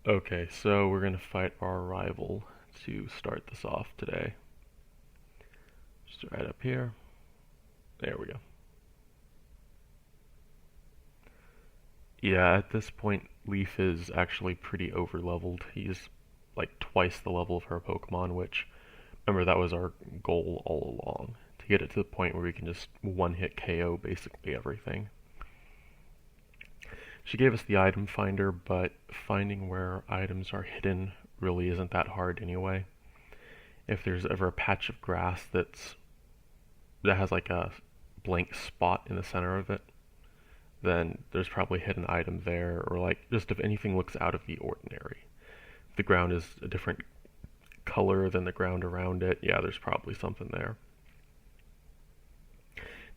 Okay, so we're gonna fight our rival to start this off today. Just right up here. There we go. Yeah, at this point, Leaf is actually pretty over-leveled. He's like twice the level of her Pokemon, which, remember, that was our goal all along. To get it to the point where we can just one-hit KO basically everything. She gave us the item finder, but finding where items are hidden really isn't that hard anyway. If there's ever a patch of grass that has like a blank spot in the center of it, then there's probably a hidden item there, or like just if anything looks out of the ordinary. If the ground is a different color than the ground around it, yeah, there's probably something there.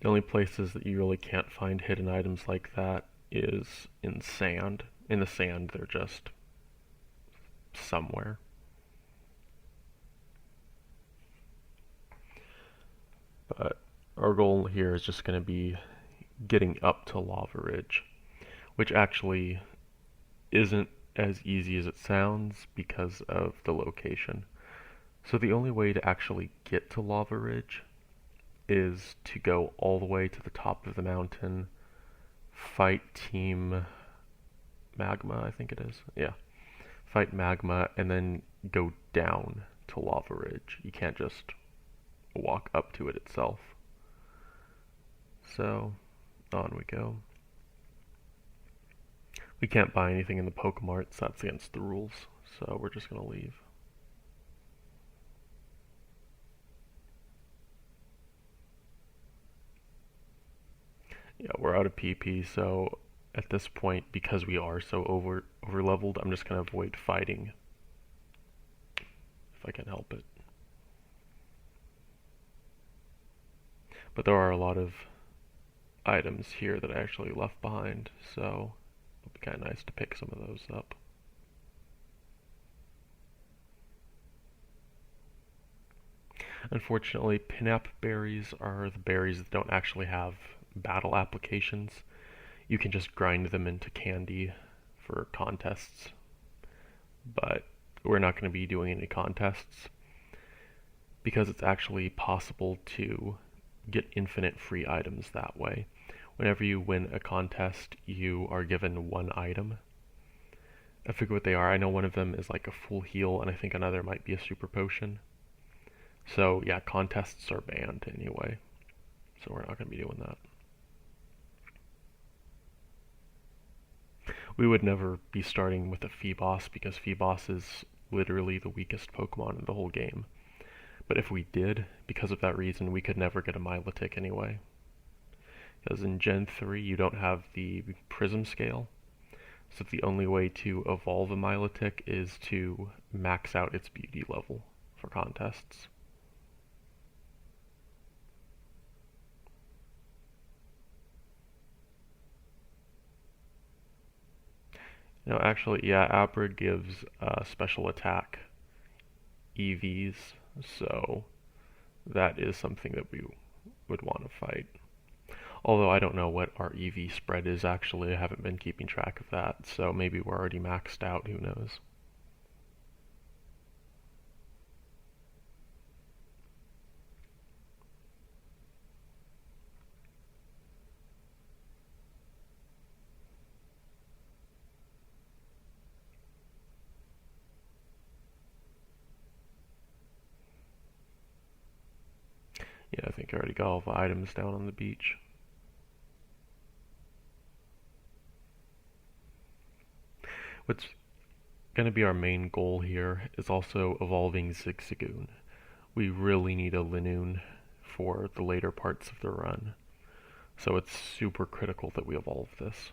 The only places that you really can't find hidden items like that is in sand. In the sand, they're just somewhere. But our goal here is just going to be getting up to Lava Ridge, which actually isn't as easy as it sounds because of the location. So the only way to actually get to Lava Ridge is to go all the way to the top of the mountain, fight Team Magma, I think it is. Yeah. Fight Magma, and then go down to Lava Ridge. You can't just walk up to it itself. So, on we go. We can't buy anything in the Pokemart, so that's against the rules. So we're just going to leave. Yeah, we're out of PP, so at this point, because we are so over leveled, I'm just going to avoid fighting if I can help it. But there are a lot of items here that I actually left behind, so it'll be kind of nice to pick some of those up. Unfortunately, Pinap berries are the berries that don't actually have battle applications. You can just grind them into candy for contests, but we're not going to be doing any contests because it's actually possible to get infinite free items that way. Whenever you win a contest, you are given one item. I forget what they are. I know one of them is like a full heal, and I think another might be a super potion. So yeah, contests are banned anyway. So we're not going to be doing that. We would never be starting with a Feebas because Feebas is literally the weakest Pokemon in the whole game. But if we did, because of that reason, we could never get a Milotic anyway. Because in Gen 3 you don't have the Prism scale, so the only way to evolve a Milotic is to max out its beauty level for contests. No, actually, yeah, Abra gives special attack EVs, so that is something that we would want to fight. Although I don't know what our EV spread is actually, I haven't been keeping track of that, so maybe we're already maxed out, who knows. Yeah, I think I already got all the items down on the beach. What's going to be our main goal here is also evolving Zigzagoon. We really need a Linoon for the later parts of the run, so it's super critical that we evolve this.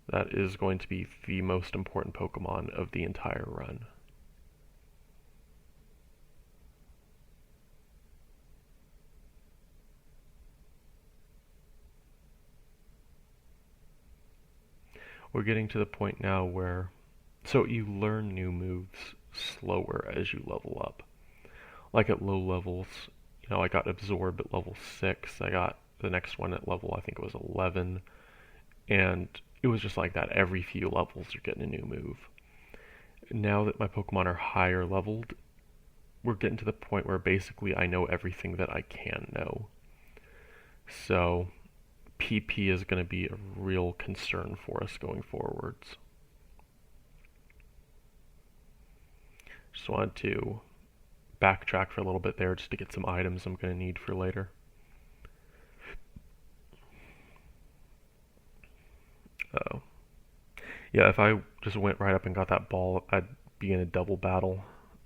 That is going to be the most important Pokemon of the entire run. We're getting to the point now where, so you learn new moves slower as you level up. Like at low levels, I got Absorb at level 6, I got the next one at level, I think it was 11, and it was just like that. Every few levels you're getting a new move. Now that my Pokemon are higher leveled, we're getting to the point where basically I know everything that I can know. So PP is going to be a real concern for us going forwards. Just wanted to backtrack for a little bit there just to get some items I'm going to need for later. Oh. Yeah, if I just went right up and got that ball, I'd be in a double battle,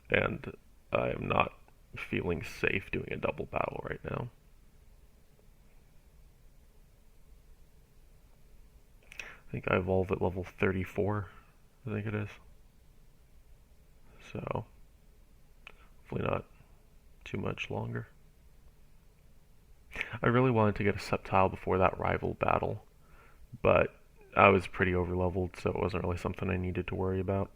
and I am not feeling safe doing a double battle right now. I think I evolve at level 34, I think it is. So, hopefully not too much longer. I really wanted to get a Sceptile before that rival battle, but I was pretty overleveled, so it wasn't really something I needed to worry about.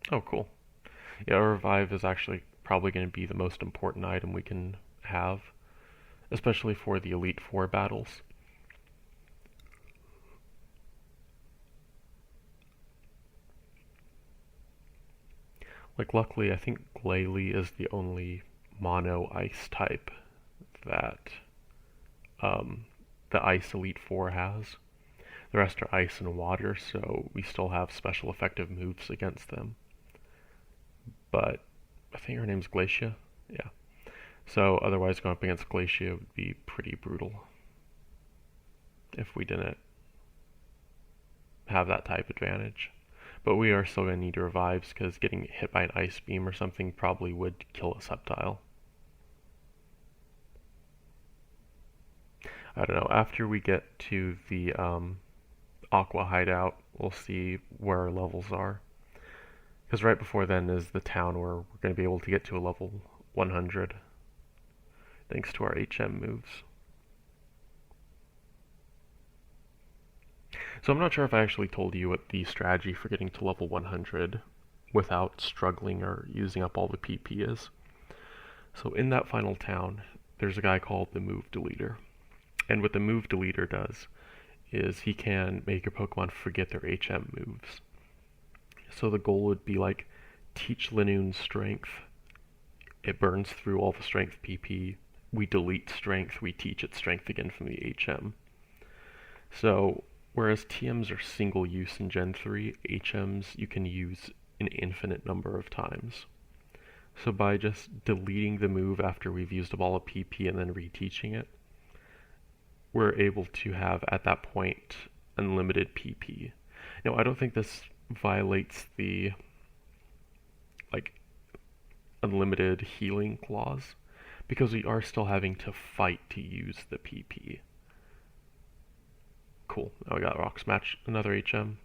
Oh, cool. Yeah, Revive is actually probably going to be the most important item we can have, especially for the Elite Four battles. Like, luckily, I think Glalie is the only mono ice type that the Ice Elite Four has. The rest are ice and water, so we still have special effective moves against them. But I think her name's Glacia. Yeah. So otherwise, going up against Glacia would be pretty brutal if we didn't have that type advantage. But we are still going to need revives because getting hit by an ice beam or something probably would kill a Sceptile. I don't know. After we get to the Aqua hideout, we'll see where our levels are. Because right before then is the town where we're going to be able to get to a level 100 thanks to our HM moves. So I'm not sure if I actually told you what the strategy for getting to level 100 without struggling or using up all the PP is. So in that final town, there's a guy called the Move Deleter. And what the Move Deleter does is he can make your Pokemon forget their HM moves. So the goal would be like, teach Linoone Strength. It burns through all the Strength PP. We delete Strength, we teach it Strength again from the HM. So, whereas TMs are single use in Gen 3, HMs you can use an infinite number of times. So by just deleting the move after we've used up all of PP and then reteaching it, we're able to have, at that point, unlimited PP. Now, I don't think this violates the, unlimited healing clause, because we are still having to fight to use the PP. Cool. Now we got Rock Smash, another HM.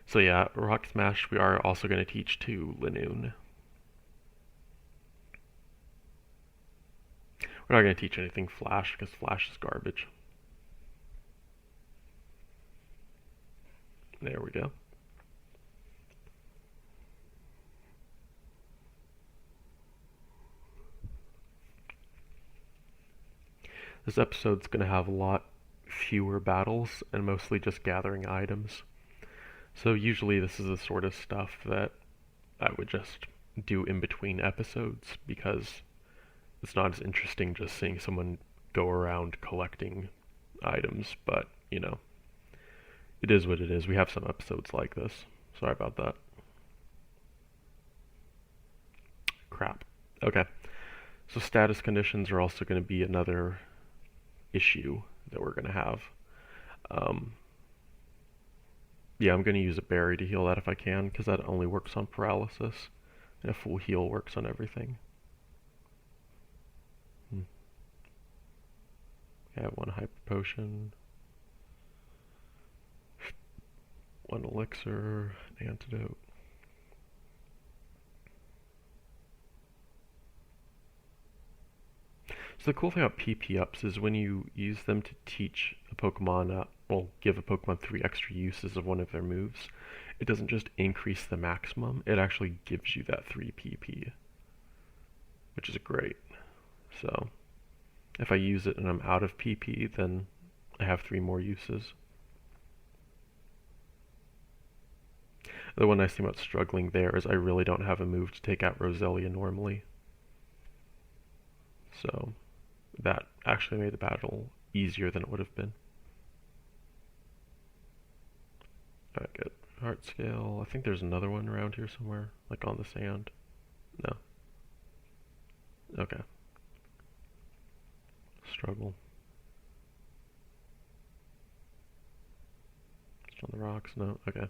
So yeah, Rock Smash we are also going to teach to Linoone. We're not going to teach anything Flash, because Flash is garbage. There we go. This episode's going to have a lot fewer battles and mostly just gathering items. So usually this is the sort of stuff that I would just do in between episodes because it's not as interesting just seeing someone go around collecting items, but, you know, it is what it is. We have some episodes like this. Sorry about that. Crap. Okay. So status conditions are also going to be another issue that we're going to have. Yeah, I'm going to use a berry to heal that if I can, because that only works on paralysis, and a full heal works on everything. I have one hyper potion, one elixir, an antidote. So the cool thing about PP ups is when you use them to teach a Pokemon, give a Pokemon 3 extra uses of one of their moves, it doesn't just increase the maximum, it actually gives you that 3 PP, which is great. So if I use it and I'm out of PP, then I have 3 more uses. The one nice thing about struggling there is I really don't have a move to take out Roselia normally. So that actually made the battle easier than it would have been. Alright, good. Heart scale. I think there's another one around here somewhere, like on the sand. No. Okay. Struggle. Just on the rocks? No? Okay.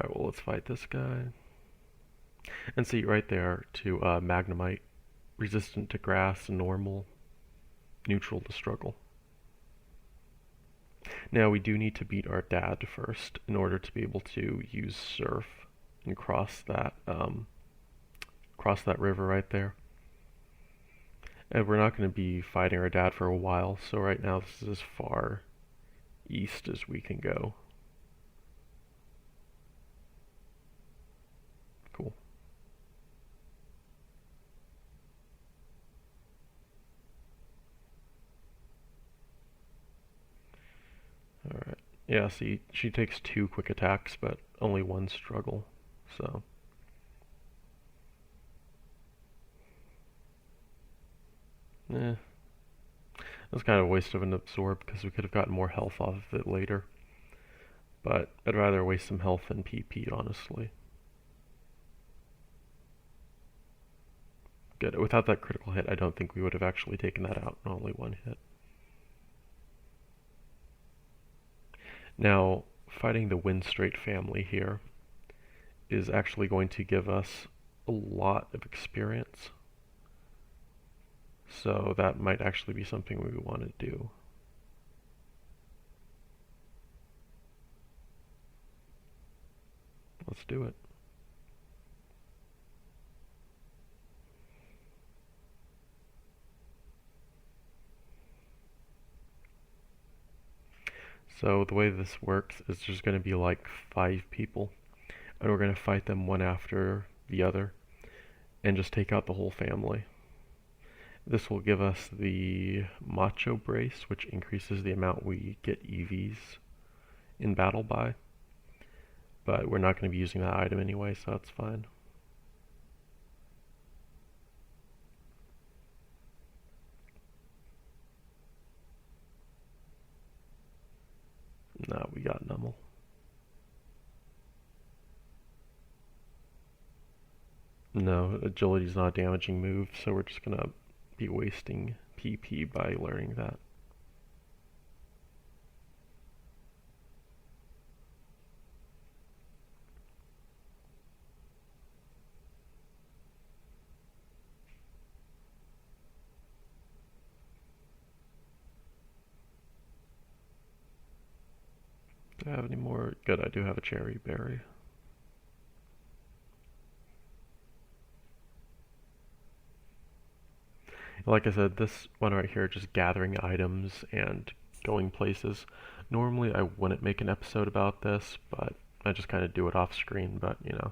Alright, well, let's fight this guy. And see, right there, to Magnemite. Resistant to grass, normal, neutral to struggle. Now, we do need to beat our dad first in order to be able to use Surf and cross that river right there. And we're not going to be fighting our dad for a while, so right now this is as far east as we can go. Cool. Alright. Yeah, see, she takes 2 quick attacks, but only 1 struggle, so... That was kind of a waste of an absorb, because we could have gotten more health off of it later. But I'd rather waste some health than PP, honestly. Good. Without that critical hit, I don't think we would have actually taken that out in only 1 hit. Now, fighting the Windstraight family here is actually going to give us a lot of experience. So that might actually be something we want to do. Let's do it. So the way this works is there's going to be like 5 people, and we're going to fight them one after the other, and just take out the whole family. This will give us the Macho Brace, which increases the amount we get EVs in battle by. But we're not going to be using that item anyway, so that's fine. No, we got Nummel. No, agility's not a damaging move, so we're just going to be wasting PP by learning that. Do I have any more? Good, I do have a cherry berry. Like I said, this one right here, just gathering items and going places. Normally I wouldn't make an episode about this, but I just kind of do it off screen, but you know.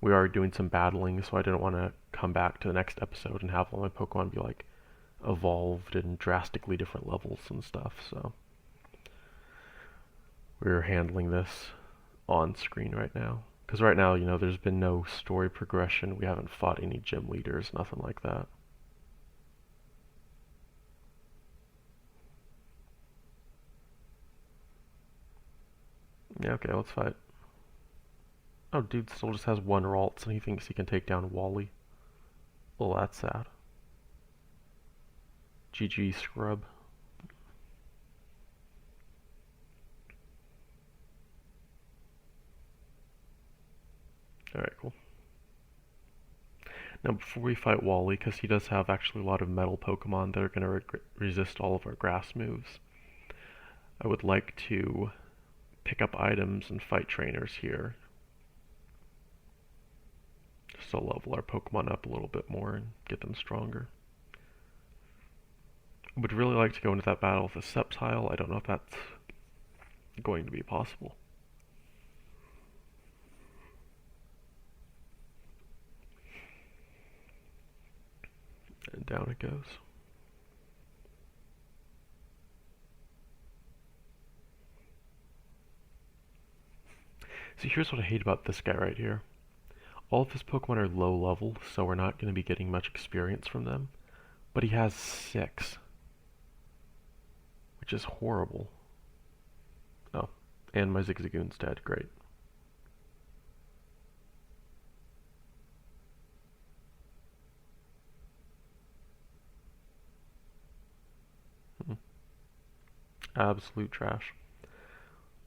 We are doing some battling, so I didn't want to come back to the next episode and have all my Pokemon be like evolved in drastically different levels and stuff, so we're handling this on screen right now. Because right now, you know, there's been no story progression, we haven't fought any gym leaders, nothing like that. Yeah, okay, let's fight. Oh, dude still just has 1 Ralts and he thinks he can take down Wally. Well, that's sad. GG, scrub. Alright, cool. Now, before we fight Wally, because he does have actually a lot of metal Pokemon that are going to resist all of our grass moves, I would like to pick up items and fight trainers here. Just to level our Pokemon up a little bit more and get them stronger. Would really like to go into that battle with a Sceptile. I don't know if that's going to be possible. And down it goes. See, here's what I hate about this guy right here. All of his Pokemon are low level, so we're not going to be getting much experience from them. But he has 6. Which is horrible. Oh, and my Zigzagoon's dead. Great. Absolute trash.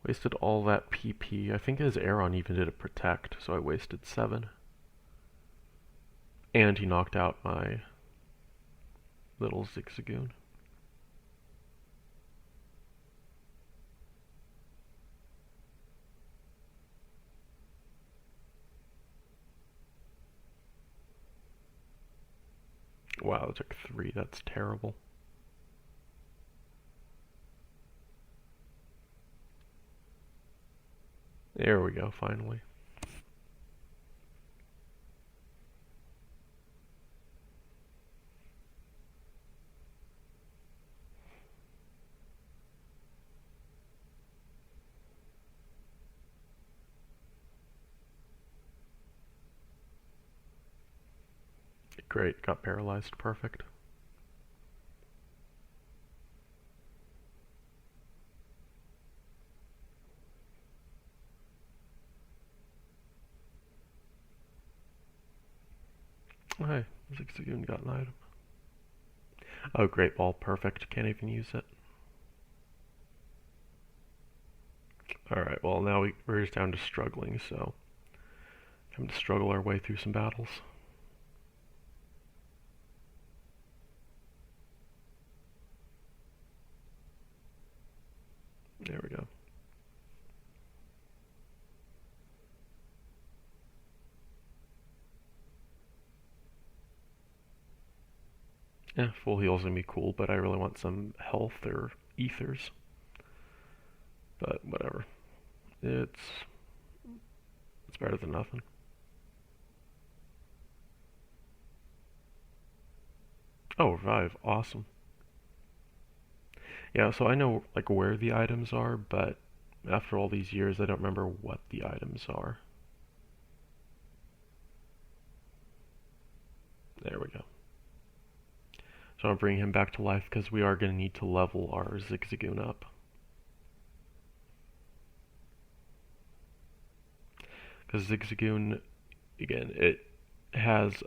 Wasted all that PP. I think his Aeron even did a protect, so I wasted 7. And he knocked out my little Zigzagoon. Wow, it took 3. That's terrible. There we go, finally. Great, got paralyzed. Perfect. Hey, Zigzagoon got an item. Oh, Great Ball, perfect. Can't even use it. Alright, well now we're just down to struggling, so having to struggle our way through some battles. There we go. Yeah, full heal's gonna be cool, but I really want some health or ethers. But whatever. It's better than nothing. Oh, revive, awesome. Yeah, so I know like where the items are, but after all these years I don't remember what the items are. There we go. So I'll bring him back to life because we are going to need to level our Zigzagoon up. Because Zigzagoon, again, it has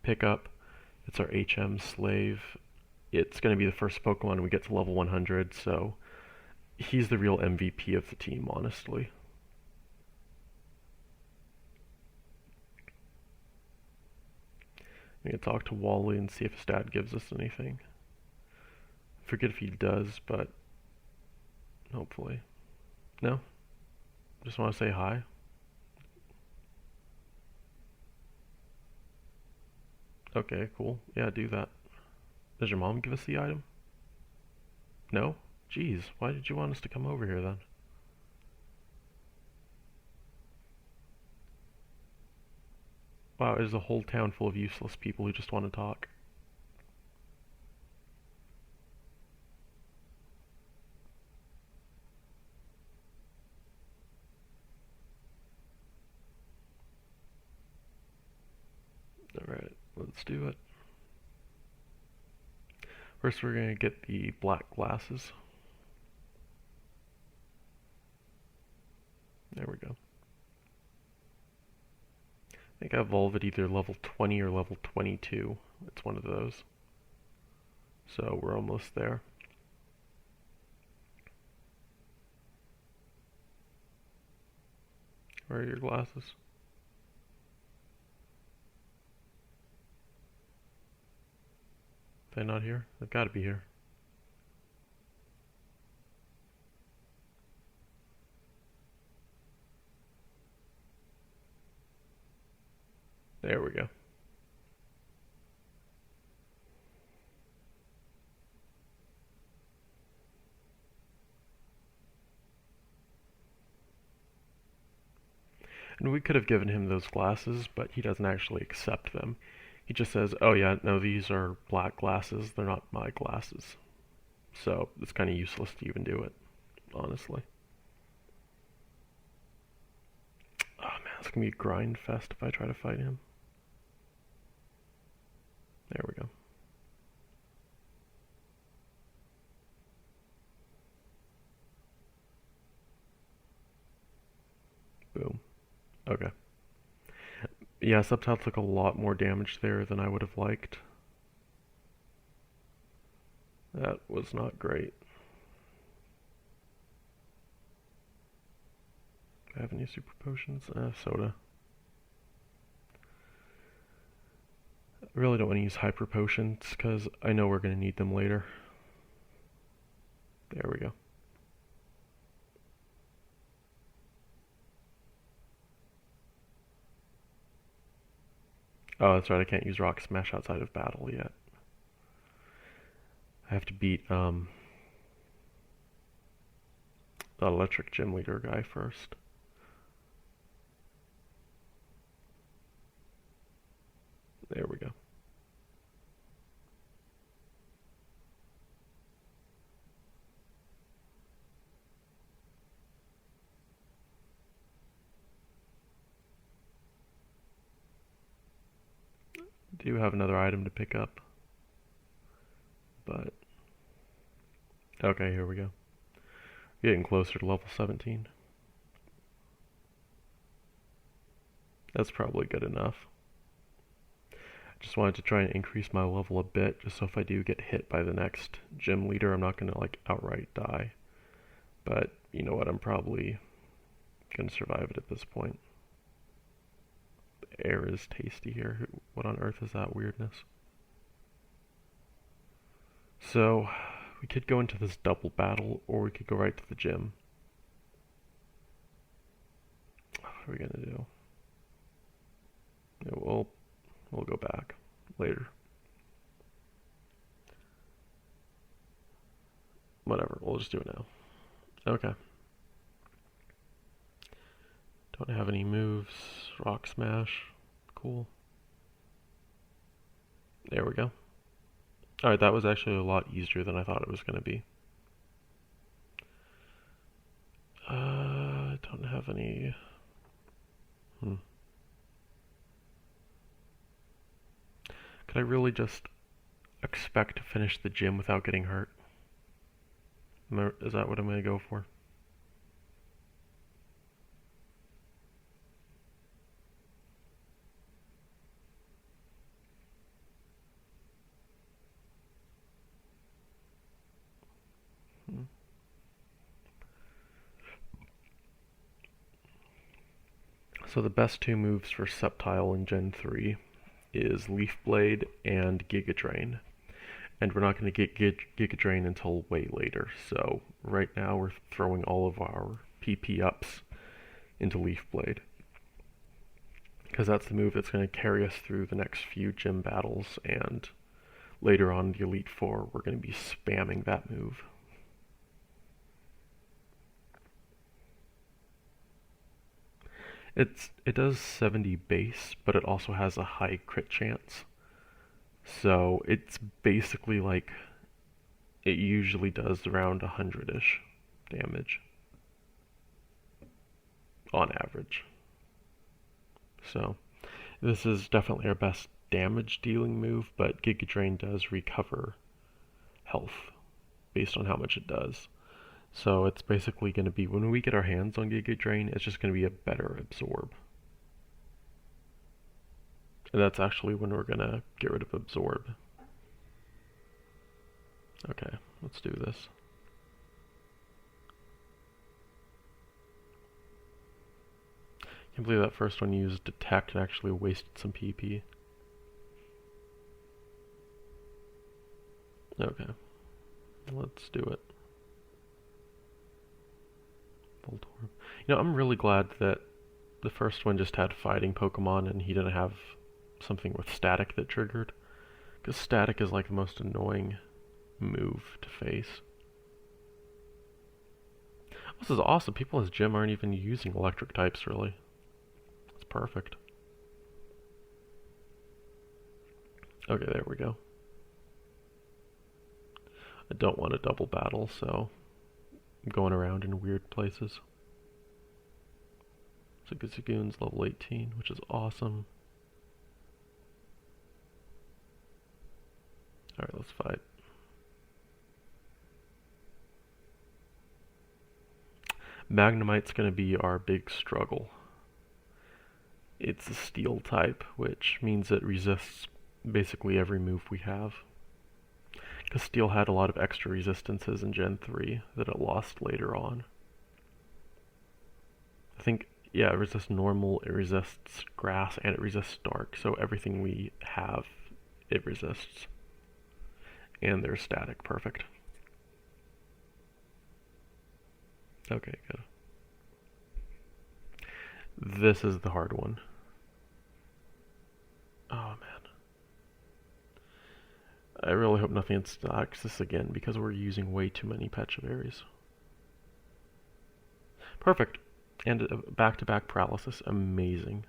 pickup. It's our HM slave. It's going to be the first Pokemon we get to level 100, so he's the real MVP of the team, honestly. I'm going to talk to Wally and see if his dad gives us anything. Forget if he does, but hopefully. No? Just want to say hi. Okay, cool. Yeah, do that. Does your mom give us the item? No? Jeez, why did you want us to come over here then? Wow, there's a whole town full of useless people who just want to talk. Alright, let's do it. First we're going to get the black glasses. There we go. I think I evolve at either level 20 or level 22. It's one of those. So we're almost there. Where are your glasses? Are they not here? They've got to be here. There we go. And we could have given him those glasses, but he doesn't actually accept them. He just says, oh yeah, no, these are black glasses, they're not my glasses. So it's kind of useless to even do it, honestly. Oh man, it's gonna be a grind fest if I try to fight him. There we go. Boom. Okay. Yeah, Subtile took a lot more damage there than I would have liked. That was not great. Do I have any super potions? Soda. I really don't want to use hyper potions because I know we're going to need them later. There we go. Oh, that's right, I can't use Rock Smash outside of battle yet. I have to beat the electric gym leader guy first. There we go. Do have another item to pick up, but okay, here we go. Getting closer to level 17. That's probably good enough. Just wanted to try and increase my level a bit, just so if I do get hit by the next gym leader, I'm not going to like outright die. But you know what, I'm probably going to survive it at this point. The air is tasty here. What on earth is that weirdness? So, we could go into this double battle, or we could go right to the gym. What are we going to do? Yeah, we'll go back later. Whatever, we'll just do it now. Okay. Don't have any moves. Rock Smash. Cool. There we go. Alright, that was actually a lot easier than I thought it was going to be. I don't have any... Could I really just expect to finish the gym without getting hurt? Is that what I'm going to go for? So the best two moves for Sceptile in Gen 3 is Leaf Blade and Giga Drain. And we're not going to get Giga Drain until way later. So right now we're throwing all of our PP ups into Leaf Blade, because that's the move that's going to carry us through the next few gym battles, and later on in the Elite Four we're going to be spamming that move. It does 70 base, but it also has a high crit chance. So it's basically like it usually does around 100-ish damage on average. So this is definitely our best damage dealing move, but Giga Drain does recover health based on how much it does. So it's basically going to be, when we get our hands on Giga Drain, it's just going to be a better absorb. And that's actually when we're going to get rid of absorb. Okay, let's do this. Can't believe that first one used detect and actually wasted some PP. Okay, let's do it. Voltorb. You know, I'm really glad that the first one just had fighting Pokemon and he didn't have something with static that triggered. Because static is like the most annoying move to face. This is awesome. People in this gym aren't even using electric types, really. perfect. Okay, there we go. I don't want a double battle, so I'm going around in weird places. Zigzagoon's level 18, which is awesome. Alright, let's fight. Magnemite's going to be our big struggle. It's a steel type, which means it resists basically every move we have. Because steel had a lot of extra resistances in Gen 3 that it lost later on. I think, yeah, it resists normal, it resists grass, and it resists dark, so everything we have, it resists. And they're static, perfect. Okay, good. This is the hard one. Oh man. I really hope nothing stacks this again because we're using way too many Pechaberries. Perfect. And back-to-back paralysis. Amazing.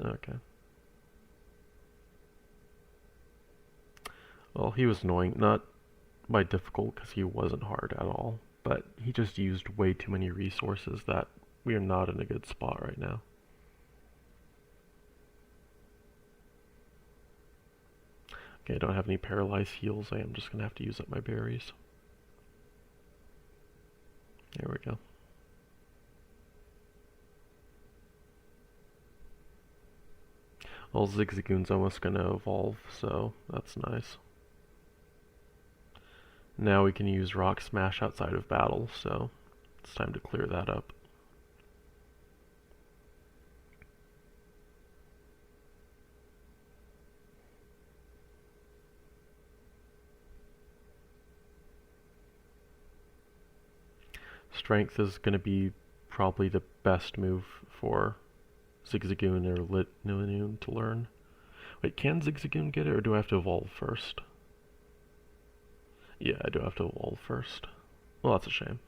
Okay. Well, he was annoying. Not by difficult, because he wasn't hard at all. But he just used way too many resources that we are not in a good spot right now. Okay, I don't have any paralyzed heals. I am just going to have to use up my berries. There we go. Well, Zigzagoon's almost going to evolve, so that's nice. Now we can use Rock Smash outside of battle, so it's time to clear that up. Strength is going to be probably the best move for Zigzagoon or Lilycove to learn. Wait, can Zigzagoon get it, or do I have to evolve first? Yeah, I do have to evolve first. Well, that's a shame.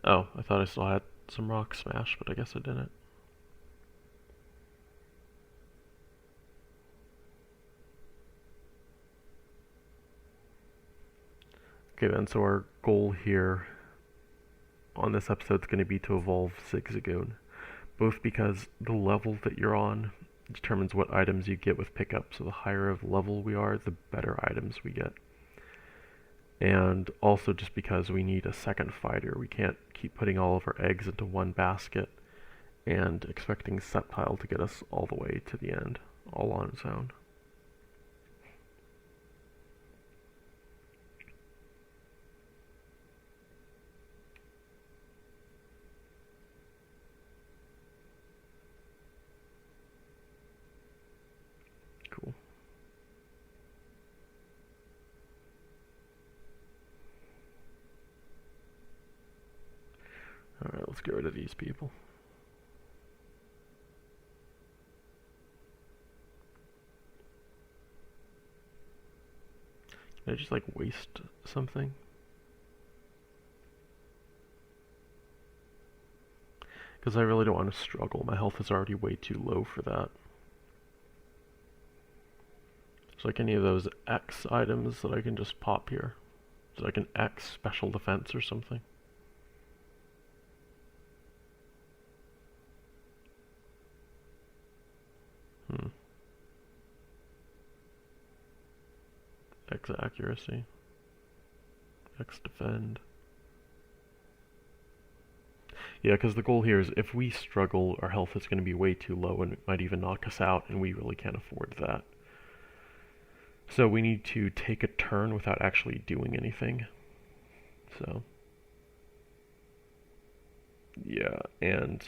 Oh, I thought I still had some Rock Smash, but I guess I didn't. Okay then, so our goal here on this episode is going to be to evolve Zigzagoon. Both because the level that you're on determines what items you get with pickup, so the higher of level we are, the better items we get. And also just because we need a second fighter. We can't keep putting all of our eggs into one basket and expecting Sceptile to get us all the way to the end, all on its own. Cool. Alright, let's get rid of these people. Can I just like waste something? Because I really don't want to struggle. My health is already way too low for that. So like any of those X items that I can just pop here. So like an X special defense or something. X accuracy. X defend. Yeah, because the goal here is if we struggle, our health is going to be way too low and it might even knock us out, and we really can't afford that. So we need to take a turn without actually doing anything. So, yeah, and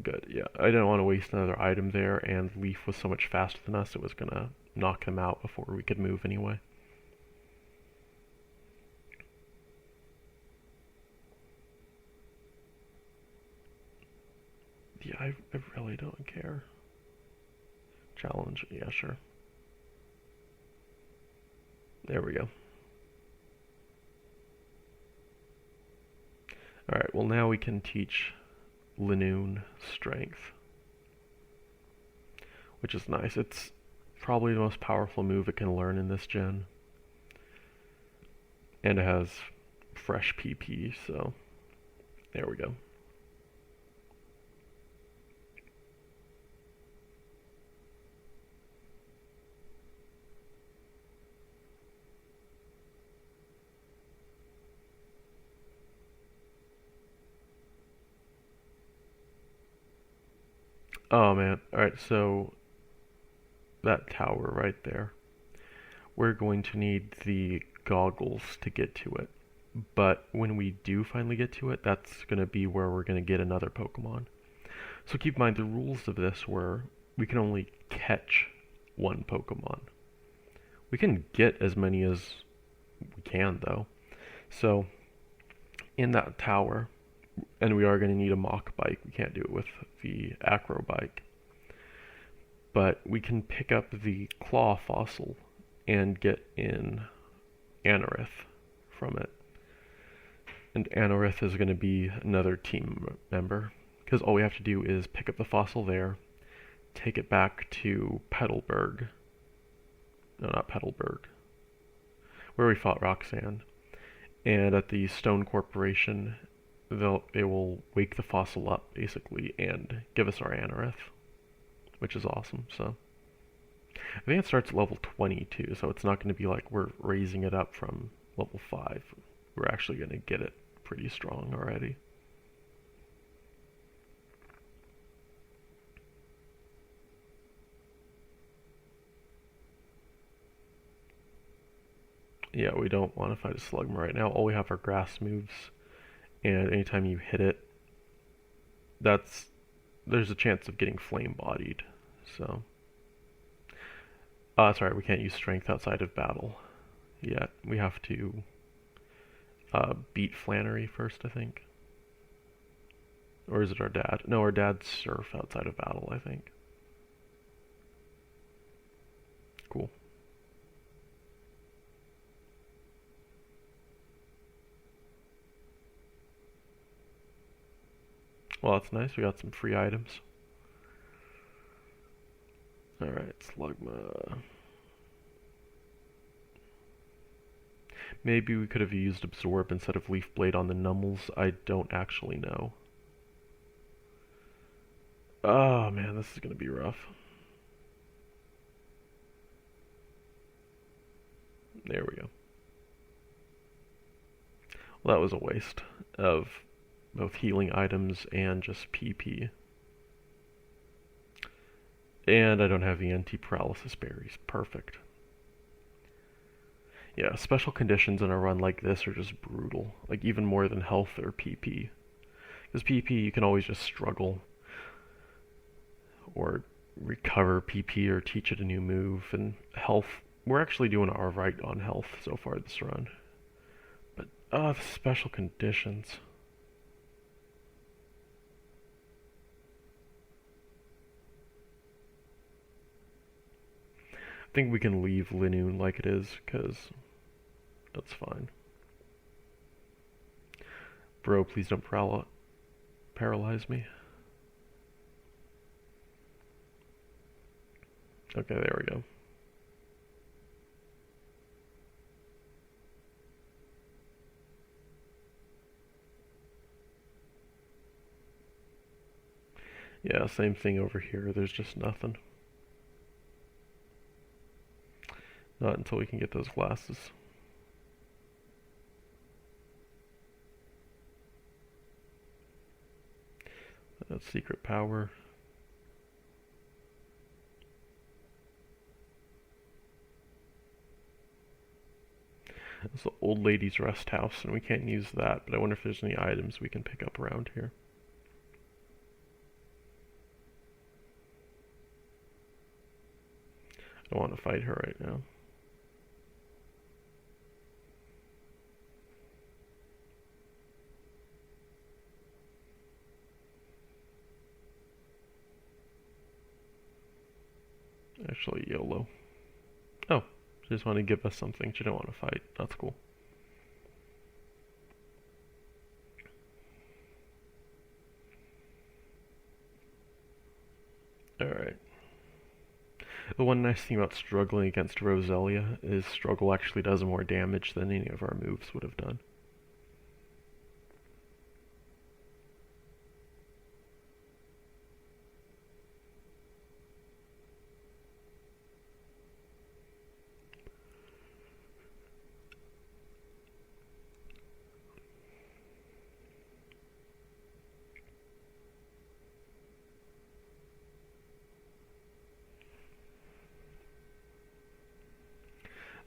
good, yeah. I didn't want to waste another item there, and Leaf was so much faster than us, it was going to knock him out before we could move anyway. Yeah, I really don't care. Challenge, yeah, sure. There we go. Alright, well now we can teach Linoon strength, which is nice. It's probably the most powerful move it can learn in this gen. And it has fresh PP, so there we go. Oh man, alright, so that tower right there, we're going to need the goggles to get to it. But when we do finally get to it, that's going to be where we're going to get another Pokemon. So keep in mind the rules of this were we can only catch one Pokemon. We can get as many as we can though. So in that tower, and we are going to need a Mach bike. We can't do it with the Acro bike. But we can pick up the Claw fossil and get in Anorith from it. And Anorith is going to be another team member, because all we have to do is pick up the fossil there, take it back to Petalburg. No, not Petalburg. Where we fought Roxanne. And at the Stone Corporation, they will wake the fossil up, basically, and give us our Anorith, which is awesome, so. I think it starts at level 20 too, so it's not going to be like we're raising it up from level 5. We're actually going to get it pretty strong already. Yeah, we don't want to fight a Slugma right now. All we have are grass moves, and anytime you hit it, there's a chance of getting flame-bodied, so. Sorry, we can't use strength outside of battle yet. We have to beat Flannery first, I think. Or is it our dad? No, our dad's Surf outside of battle, I think. Cool. Well, that's nice. We got some free items. Alright, Slugma. Maybe we could have used Absorb instead of Leaf Blade on the Nummels. I don't actually know. Oh man, this is gonna be rough. There we go. Well, that was a waste of both healing items and just PP. And I don't have the anti-paralysis berries. Perfect. Yeah, special conditions in a run like this are just brutal. Like, even more than health or PP. Because PP, you can always just struggle. Or recover PP or teach it a new move. And health, we're actually doing alright on health so far this run. But, the special conditions. I think we can leave Linoon like it is, because that's fine. Bro, please don't paralyze me. Okay, there we go. Yeah, same thing over here. There's just nothing. Not until we can get those glasses. That's secret power. It's the old lady's rest house, and we can't use that, but I wonder if there's any items we can pick up around here. I don't want to fight her right now. Actually, YOLO. Oh, She just wanted to give us something. She didn't want to fight. That's cool. Alright. The one nice thing about struggling against Roselia is struggle actually does more damage than any of our moves would have done.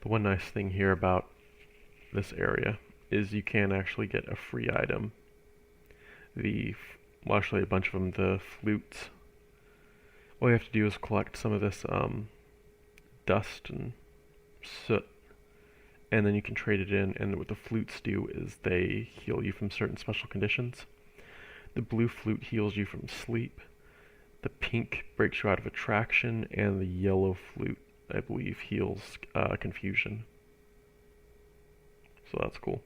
The one nice thing here about this area is you can actually get a free item. Well, actually a bunch of them, the flutes. All you have to do is collect some of this dust and soot, and then you can trade it in, and what the flutes do is they heal you from certain special conditions. The blue flute heals you from sleep, the pink breaks you out of attraction, and the yellow flute, I believe, heals confusion. So that's cool.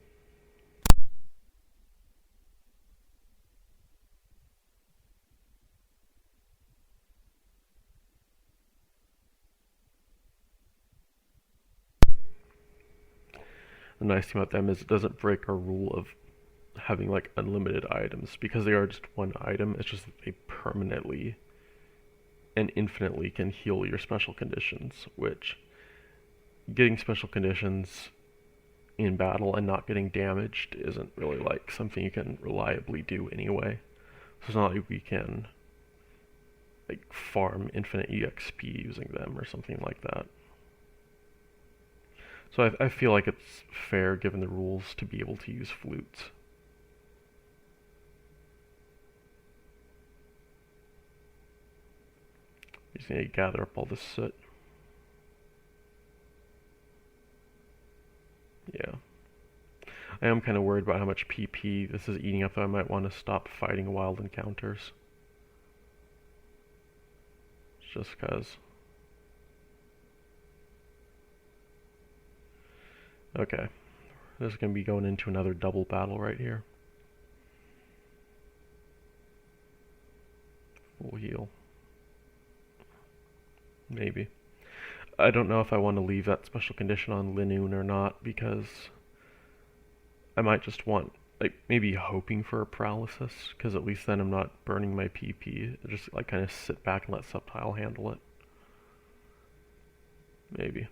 The nice thing about them is it doesn't break our rule of having like unlimited items, because they are just one item. It's just that they permanently and infinitely can heal your special conditions, which getting special conditions in battle and not getting damaged isn't really like something you can reliably do anyway. So it's not like we can like farm infinite EXP using them or something like that. So I feel like it's fair, given the rules, to be able to use flutes. You just need to gather up all this soot. Yeah. I am kind of worried about how much PP this is eating up, though I might want to stop fighting wild encounters. Just cause. Okay. This is going to be going into another double battle right here. Full heal. Maybe. I don't know if I want to leave that special condition on Linoon or not, because I might just want, like, maybe hoping for a paralysis, because at least then I'm not burning my PP. Just, like, kind of sit back and let Subtile handle it. Maybe.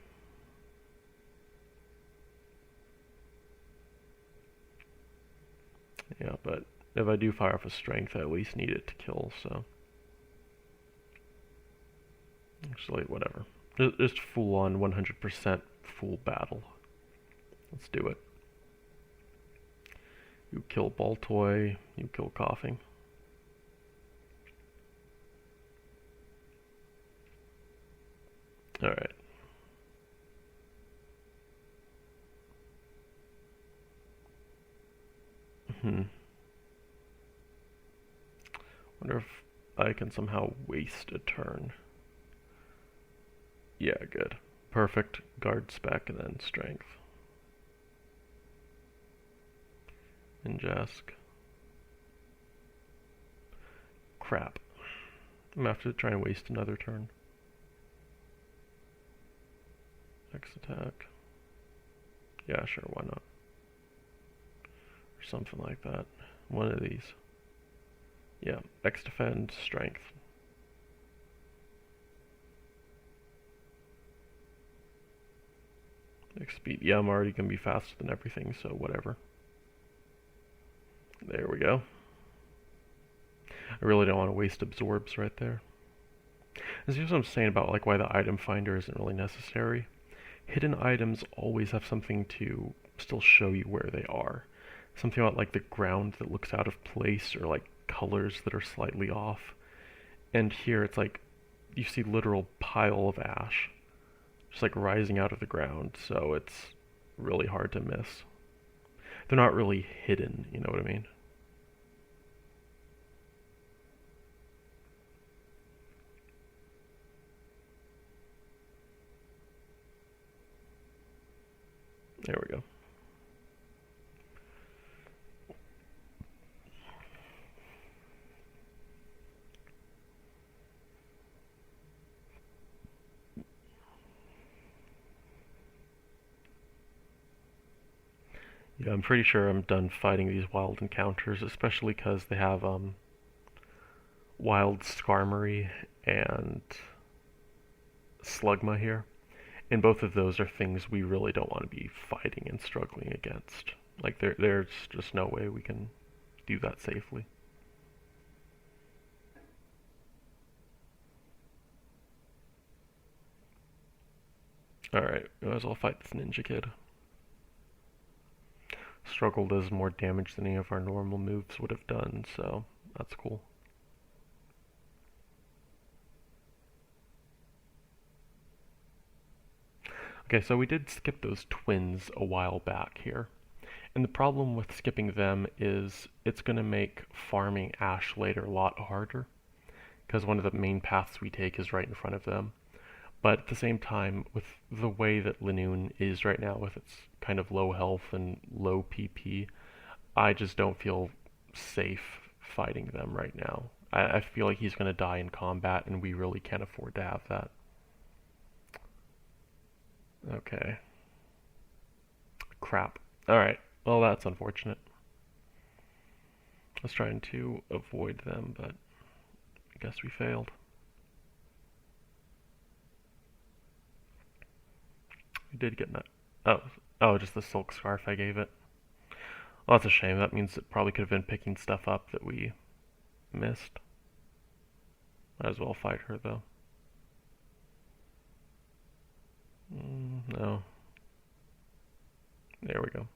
Yeah, but if I do fire off a strength, I at least need it to kill, so. Actually, whatever. Just full on 100% full battle. Let's do it. You kill Baltoy, you kill Coughing. Alright. Wonder if I can somehow waste a turn. Yeah, good. Perfect. Guard spec and then strength. And Jask. Crap. I'm gonna have to try and waste another turn. X attack. Yeah, sure, why not? Or something like that. One of these. Yeah, X defend, strength. X speed. Yeah, I'm already gonna be faster than everything, so whatever. There we go. I really don't want to waste absorbs right there. This is what I'm saying about like why the item finder isn't really necessary. Hidden items always have something to still show you where they are. Something about like the ground that looks out of place, or like colors that are slightly off. And here it's like you see literal pile of ash just like rising out of the ground, so it's really hard to miss. They're not really hidden, you know what I mean? There we go. Yeah, I'm pretty sure I'm done fighting these wild encounters, especially because they have wild Skarmory and Slugma here. And both of those are things we really don't want to be fighting and struggling against. Like, there's just no way we can do that safely. Alright, might as well fight this ninja kid. Struggle does more damage than any of our normal moves would have done, so that's cool. Okay, so we did skip those twins a while back here. And the problem with skipping them is it's going to make farming Ash later a lot harder, because one of the main paths we take is right in front of them. But at the same time, with the way that Linoone is right now, with its kind of low health and low PP, I just don't feel safe fighting them right now. I feel like he's going to die in combat, and we really can't afford to have that. Okay. Crap. Alright. Well, that's unfortunate. I was trying to avoid them, but I guess we failed. We did get that. Oh, just the silk scarf I gave it. Well, that's a shame. That means it probably could have been picking stuff up that we missed. Might as well fight her, though. No. There we go.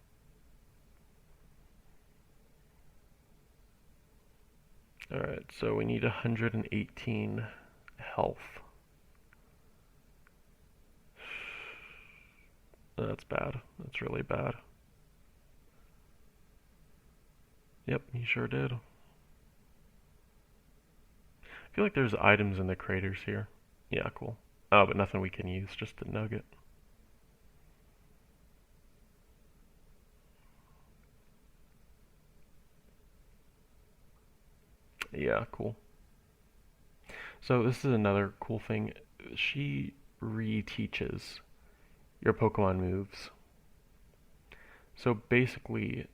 Alright, so we need 118 health. That's bad. That's really bad. Yep, he sure did. I feel like there's items in the craters here. Yeah, cool. Oh, but nothing we can use, just the nugget. Yeah, cool. So this is another cool thing. She reteaches your Pokemon moves. So basically,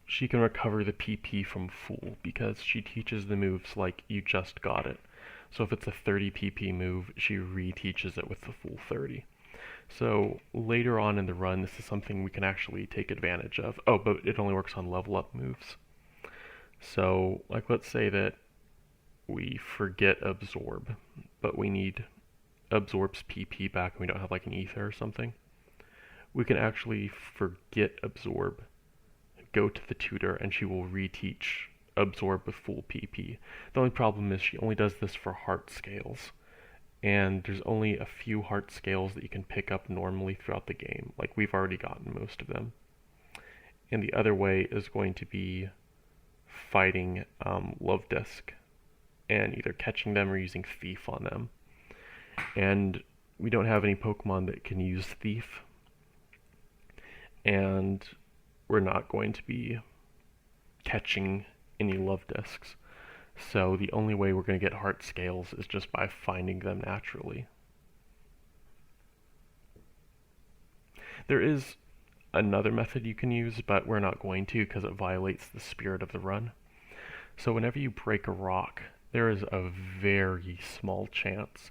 she can recover the PP from Fool because she teaches the moves like you just got it. So if it's a 30 PP move, she reteaches it with the full 30. So later on in the run, this is something we can actually take advantage of. Oh, but it only works on level up moves. So, like, let's say that we forget Absorb, but we need Absorb's PP back and we don't have like an Ether or something. We can actually forget Absorb, go to the tutor, and she will reteach Absorb with full PP. The only problem is she only does this for heart scales, and there's only a few heart scales that you can pick up normally throughout the game. Like, we've already gotten most of them. And the other way is going to be fighting Love Disc and either catching them or using Thief on them. And we don't have any Pokemon that can use Thief, and we're not going to be catching any Love Discs. So the only way we're going to get heart scales is just by finding them naturally. There is another method you can use, but we're not going to because it violates the spirit of the run. So whenever you break a rock, there is a very small chance,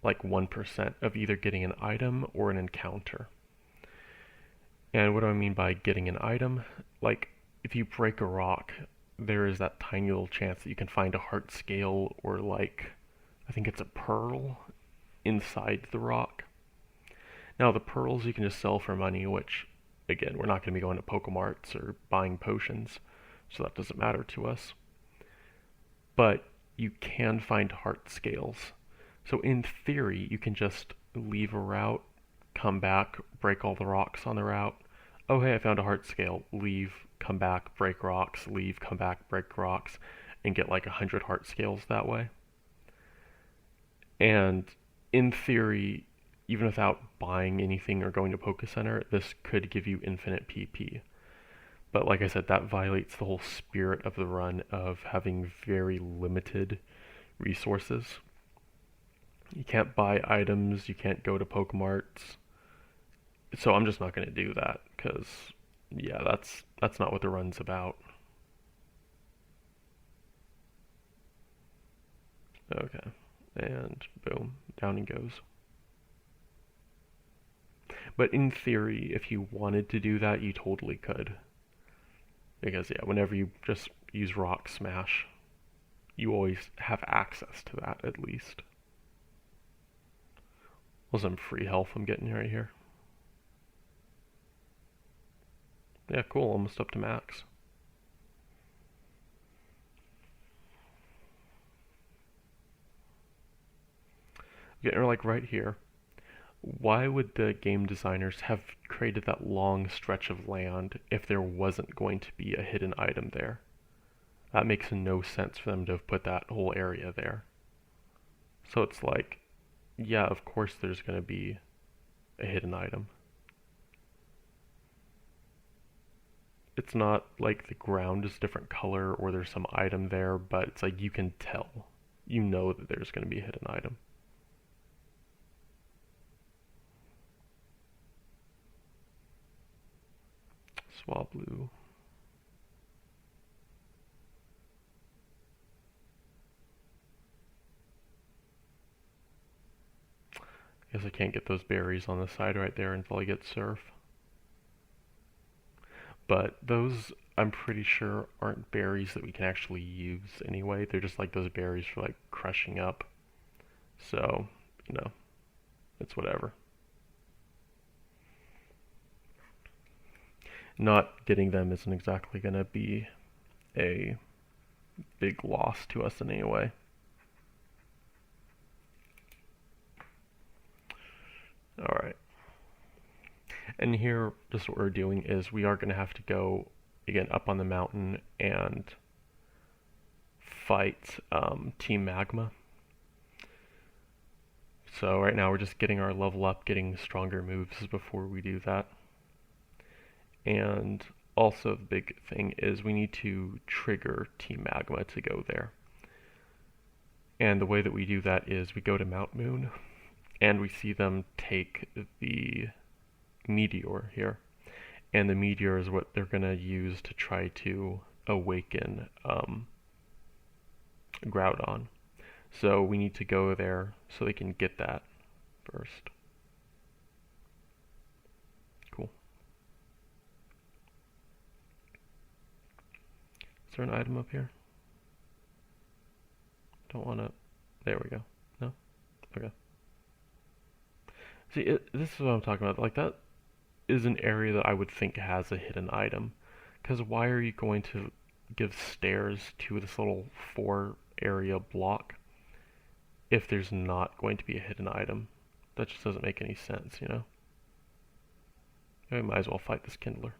like 1%, of either getting an item or an encounter. And what do I mean by getting an item? Like, if you break a rock, there is that tiny little chance that you can find a heart scale or, like, I think it's a pearl inside the rock. Now, the pearls you can just sell for money, which, again, we're not going to be going to Pokemarts or buying potions, so that doesn't matter to us. But you can find heart scales. So in theory, you can just leave a route, come back, break all the rocks on the route. Oh, hey, I found a heart scale. Leave, come back, break rocks, leave, come back, break rocks, and get like 100 heart scales that way. And in theory, even without buying anything or going to Poke Center, this could give you infinite PP. But like I said, that violates the whole spirit of the run of having very limited resources. You can't buy items, you can't go to Pokemarts. So I'm just not going to do that because yeah, that's not what the run's about. Okay. And boom, down he goes. But in theory, if you wanted to do that, you totally could. Because yeah, whenever you just use Rock Smash, you always have access to that at least. Well, some free health I'm getting right here. Yeah, cool, almost up to max. Getting her like right here. Why would the game designers have created that long stretch of land if there wasn't going to be a hidden item there? That makes no sense for them to have put that whole area there. So it's like, yeah, of course there's going to be a hidden item. It's not like the ground is a different color or there's some item there, but it's like you can tell. You know that there's going to be a hidden item. Swablu. Guess I can't get those berries on the side right there until I get surf. But those, I'm pretty sure, aren't berries that we can actually use anyway. They're just like those berries for like crushing up. So, you know, it's whatever. Not getting them isn't exactly going to be a big loss to us in any way. Alright. And here, just what we're doing is we are going to have to go, again, up on the mountain and fight Team Magma. So right now we're just getting our level up, getting stronger moves before we do that. And also the big thing is we need to trigger Team Magma to go there. And the way that we do that is we go to Mount Moon and we see them take the meteor here. And the meteor is what they're going to use to try to awaken Groudon. So we need to go there so they can get that first. Cool. Is there an item up here? Don't want to... There we go. No? Okay. See, this is what I'm talking about. Like, that is an area that I would think has a hidden item. Because why are you going to give stairs to this little 4-area block if there's not going to be a hidden item? That just doesn't make any sense, you know? We might as well fight this Kindler.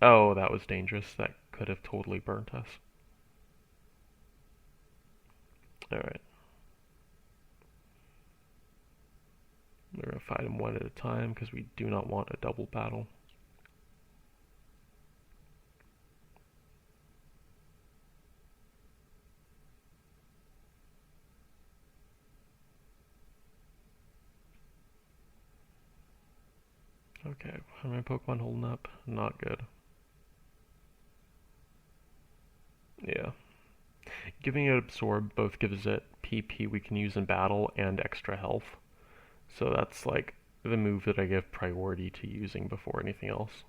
Oh, that was dangerous. That could have totally burnt us. Alright. We're going to fight him one at a time because we do not want a double battle. Okay, how are my Pokemon holding up? Not good. Yeah. Giving it Absorb both gives it PP we can use in battle and extra health. So that's like the move that I give priority to using before anything else.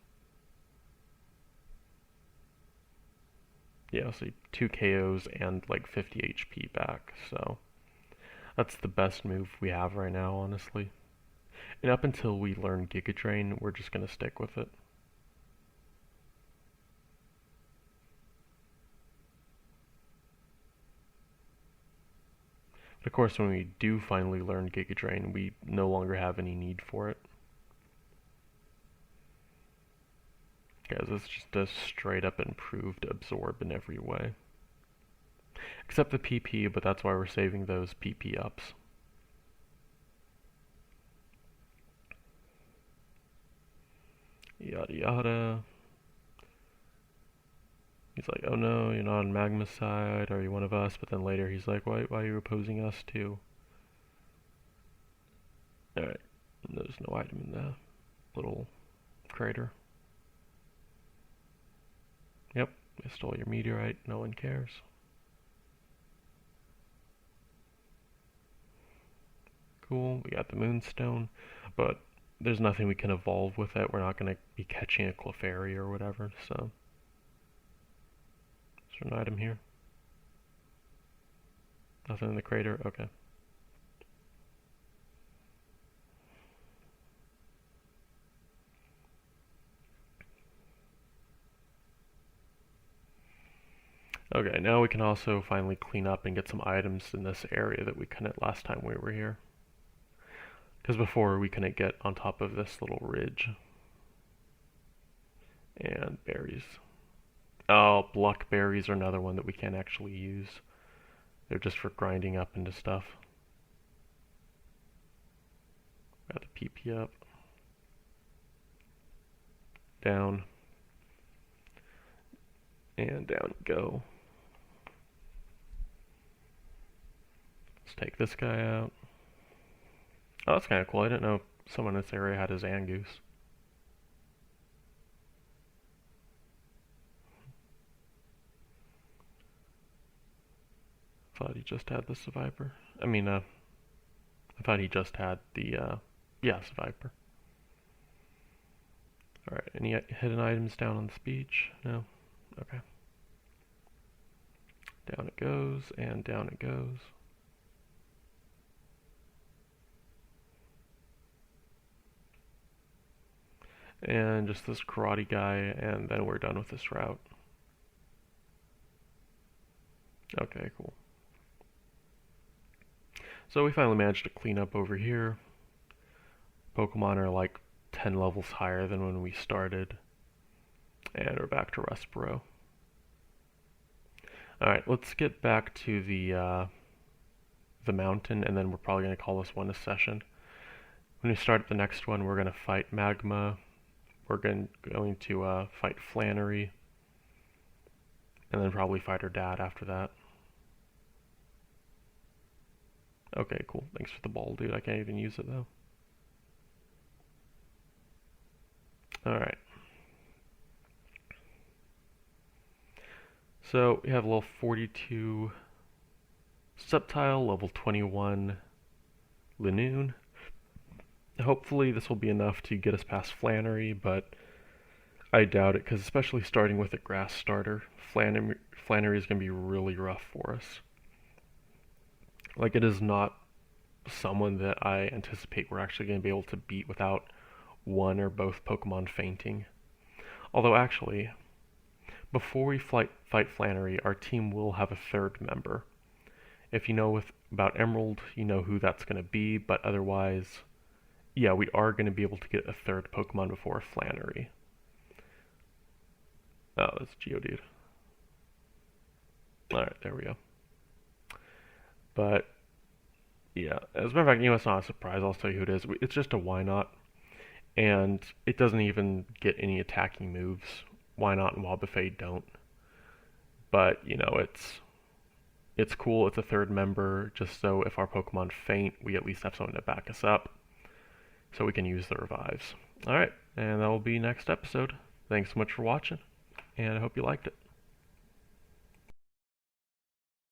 Yeah, so 2 KOs and like 50 HP back, so that's the best move we have right now, honestly. And up until we learn Giga Drain, we're just going to stick with it. But of course, when we do finally learn Giga Drain, we no longer have any need for it. Because it's just a straight up improved Absorb in every way. Except the PP, but that's why we're saving those PP ups. yada yada. He's like, oh no, you're not on Magma's side, are you one of us? But then later he's like, why are you opposing us too? Alright, there's no item in the little crater. Yep, I stole your meteorite, no one cares. Cool, we got the moonstone, but there's nothing we can evolve with it. We're not going to be catching a Clefairy or whatever, so. Is there an item here? Nothing in the crater? Okay. Okay, now we can also finally clean up and get some items in this area that we couldn't last time we were here. Because before we couldn't get on top of this little ridge. And berries. Oh, Bluckberries are another one that we can't actually use. They're just for grinding up into stuff. Got the PP up. Down. And down you go. Let's take this guy out. Oh, that's kind of cool. I didn't know someone in this area had a Zangoose. Thought he just had the Survivor. I thought he just had the, Survivor. Alright, any hidden items down on this beach? No? Okay. Down it goes, and down it goes. And just this karate guy, and then we're done with this route. Okay, cool. So we finally managed to clean up over here. Pokemon are like 10 levels higher than when we started. And we're back to Rustboro. Alright, let's get back to the mountain, and then we're probably going to call this one a session. When we start the next one, we're going to fight Magma. We're going to fight Flannery. And then probably fight her dad after that. Okay, cool. Thanks for the ball, dude. I can't even use it, though. Alright. So, we have level 42 Sceptile, level 21 Linoon. Hopefully this will be enough to get us past Flannery, but I doubt it, because especially starting with a grass starter, Flannery is going to be really rough for us. Like, it is not someone that I anticipate we're actually going to be able to beat without one or both Pokemon fainting. Although, actually, before we fight Flannery, our team will have a third member. If you know about Emerald, you know who that's going to be, but otherwise, yeah, we are going to be able to get a third Pokemon before Flannery. Oh, that's Geodude. Alright, there we go. But, yeah, as a matter of fact, it's not a surprise, I'll tell you who it is. It's just a Wynot, and it doesn't even get any attacking moves. Wynot and Wobbuffet don't. But, it's cool, it's a third member, just so if our Pokemon faint, we at least have someone to back us up, so we can use the revives. Alright, and that will be next episode. Thanks so much for watching, and I hope you liked it.